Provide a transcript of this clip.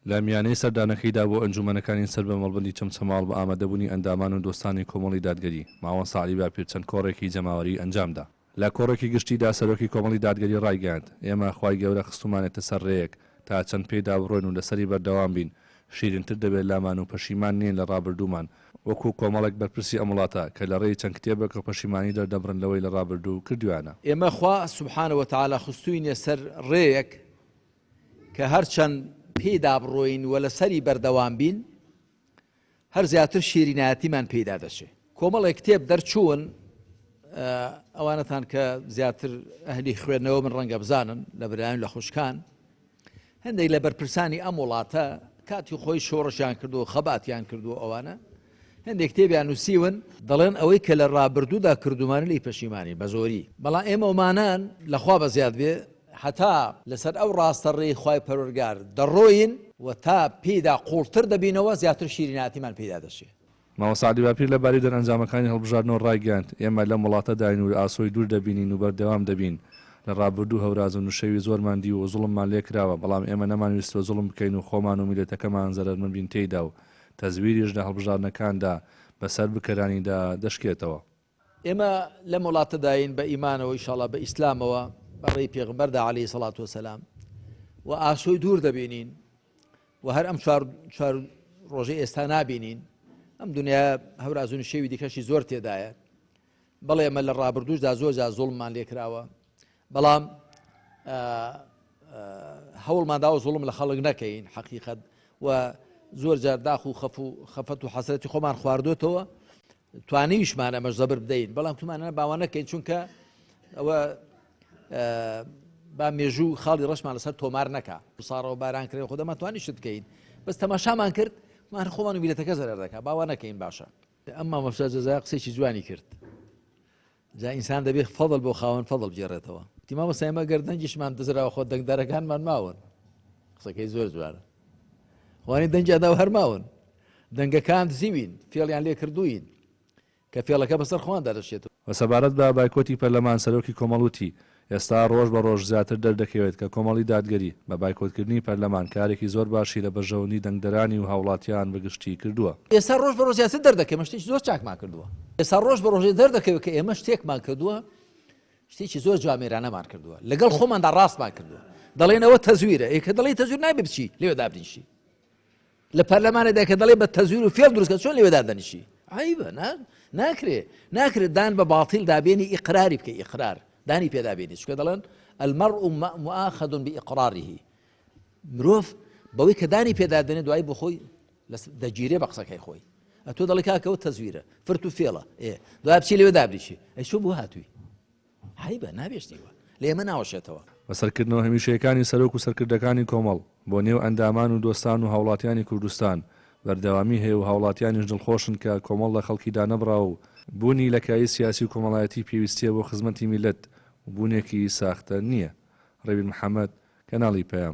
لە میانەی سەردانەکەیدا بۆ ئەنجومەنەکانی سەر بە مەڵبەندی چەمچەماڵ بە ئامادەبوونی ئەندامان و دۆستانی کۆمەڵی دادگەری ماوەن ساعلی باپیر چەند کۆڕێکی جەماوەری ئەنجامدا. لە کۆڕێکی گشتیدا سەرۆکی کۆمەڵی دادگەری ڕایگەاند ئێمە خوای گەورە خستومانێتە سەر ڕێیەک تا چەند پێدا بڕۆین و لەسەری بەردەوام بین، شیرینتر دەبێت لامان و پەشیمان نین لە ڕابردوومان وەکو کۆمەڵێک بەرپرسی ئەم وڵاتە کە لە ڕێی چەند کتێبێک و پەشیمانی دەردەبرن لەوەی لە ڕابردوو کردویانە. ئێمە خوا سوبحانەوە وتەعالا خستووینە سەر ڕێیەک کە هەرچەند پێدا بڕۆین و لەسەری بەردەوام بین هەر زیاتر شیرینایەتیمان پێدا دەچێت. کۆمەڵێک کتێب دەرچوون ئەوانەتان کە زیاتر ئەهلی خوێندنەوە من ڕەنگە بزانن لە برایان لە خوشکان هەندێک لە بەرپرسانی ئەم وڵاتە کاتی خۆی شۆڕشیان کردو خەباتیان کردو ئەوانە هەندێک کتێبیان نووسیون دەڵێن ئەوەی کە لە ڕابردوودا کردومانە لی پەشیمانی بە زۆری. بەڵام ئێمە ومانان لەخوا بە زیاد بێ حتا لەسەر ئەو ڕاستە ڕێی خوای پەروەردگار دەڕۆین و تا پێدا قوڵتر دەبینەوە زیاتر شیریناتیمان پێدا دەچێت. ماوە سعدی باپیر لەباری دەرئەنجامەکانی هەڵبژاردنەوە ڕایگەاند ئێمە لەم وڵاتە داین و ئاسۆی دوور دەبینین و بەردەوام دەبین. لە ڕابردوو هەوراز و نوشەوی زۆرمان دی و زوڵممان لێ کراوە، بەڵام ئێمە نەمانویستەوە زوڵم بکەین و خۆمان و میلەتەکەمان زەرمەند بین تێیدا و تەزویریش لە هەڵبژاردنەکاندا بەسەر بکەرانیدا دەشکێتەوە. ئێمە لەم وڵاتە داین بە ئیمانەوە ئینشاڵڵا بە ئیسلامەوە بەڕێی پێغمبەردا عەلەیهی سەڵات وەسەلام و ئاسۆی دوور دەبینین و هەر ئەم چوار ڕۆژەی ئێستا نابینین. ئەم دنیا هەوراز و نوشەوی دیکەشی زۆر تێدایە، بەڵێ ئێمە لە ڕابردووشدا زۆر جار زوڵممان لێ کراوە، بەڵام هەوڵمان داوە زوڵم لە خەڵک نەکەین حەقیقەت و زۆر جار داخ و خەفەت و حەسرەتی خۆمان خواردوتەوە توانیشمان ئەمەش زەبر بدەین، بەڵام تومانە باوە نەکەین چونکە ئەوە با مێژوو خاڵی ڕەشمان لەسەر تۆمار نەکا ساڕەوە باران کرێ خۆ دەماتوانیشت بکەین بەس تەماشامان کرد مان خۆمان و میلەتەکە زەرەر دەکا باوە نەکەین. باشە ئەمما مەفسەر جەزا قسێکی جوانی کرد جا ئینسان دەبێت فەضل بۆ خاوەن فەضل بجێڕێتەوە. تیمامە سایمە گەردەنجیشمان دزراوە خۆ دەنگدارەکانمان ماون قسەکەی زۆر جوانە خوانی دەنجادا و هەرماون دەنگەکان زیوین فێڵیان لێ کردوین کە فێڵەکە بەسەر خۆیان دەرەشێتەوە. وەسەبارەت بە بایکۆتی پەرلەمان سەرۆکی کۆمەڵوتی ئێستا ڕۆژ بە ڕۆژ زیاتر دەردەکەوێت کە کۆمەڵی دادگەری بە بایکۆتکردنی پەرلەمان کارێکی زۆر باشی لە بەرژەوەنی دەنگدەرانی و هاوڵاتیان بەگشتی کردووە. ئێستا ڕۆژ بە ڕۆژ زیاتر دەردەکەم شتێکی زۆر چاکمان کردووە. ئێستا ڕۆژ بە ڕۆژێ دەردەکەوێت کە ئێمە شتێکمان کردووە شتێکی زۆر جوامێرانەمان کردووە لەگەڵ خۆماندا ڕاستمان کردووە. دەڵێنەوە تەزویرە کە دەڵێ تەزویر نابێ بچی لێوە دابنیشی لە پەرلەمانێدا کە دەڵێ بە تەزویر و فێڵ دروستکە چۆن لێوە دادەنیشی عیبە ناکرێت دان بە باڵتیل دابێنی ئیقراری بکەی ئیقرار دانی پێدابێنی چونکە دەڵێن المەرء مؤاخذ بإقراره مرۆڤ بەوەی کە دانی پێدادێنێ دوای بۆ خۆی دەگیرێ بە قسەکەی خۆی ئەتۆ دەڵێ کاکەوە تەزویرە فرت و فێڵە دوای بچی لێوە دابریشی ئەی چۆن بۆ هاتووی عیبە نابێشتیوە لە ئێمە ناوەشێتەوە. بەسەرکردنەوە هەمیشەیەکانی سەرۆک و سەرکردەکانی کۆمەڵ بۆ نێو ئەندامان و دۆستان و هاوڵاتیانی کوردستان بەردەوامی هەیە و هاوڵاتیانیش دڵخۆشن کە کۆمەڵ لە خەڵکیدا نەبڕا و بوونی لەکایی سیاسی و کۆمەڵایەتی پێویستیە بۆ خزمەتی میلەت و بوونێکی ساختە نییە. ڕێوین محەممەد کەناڵی پەیام.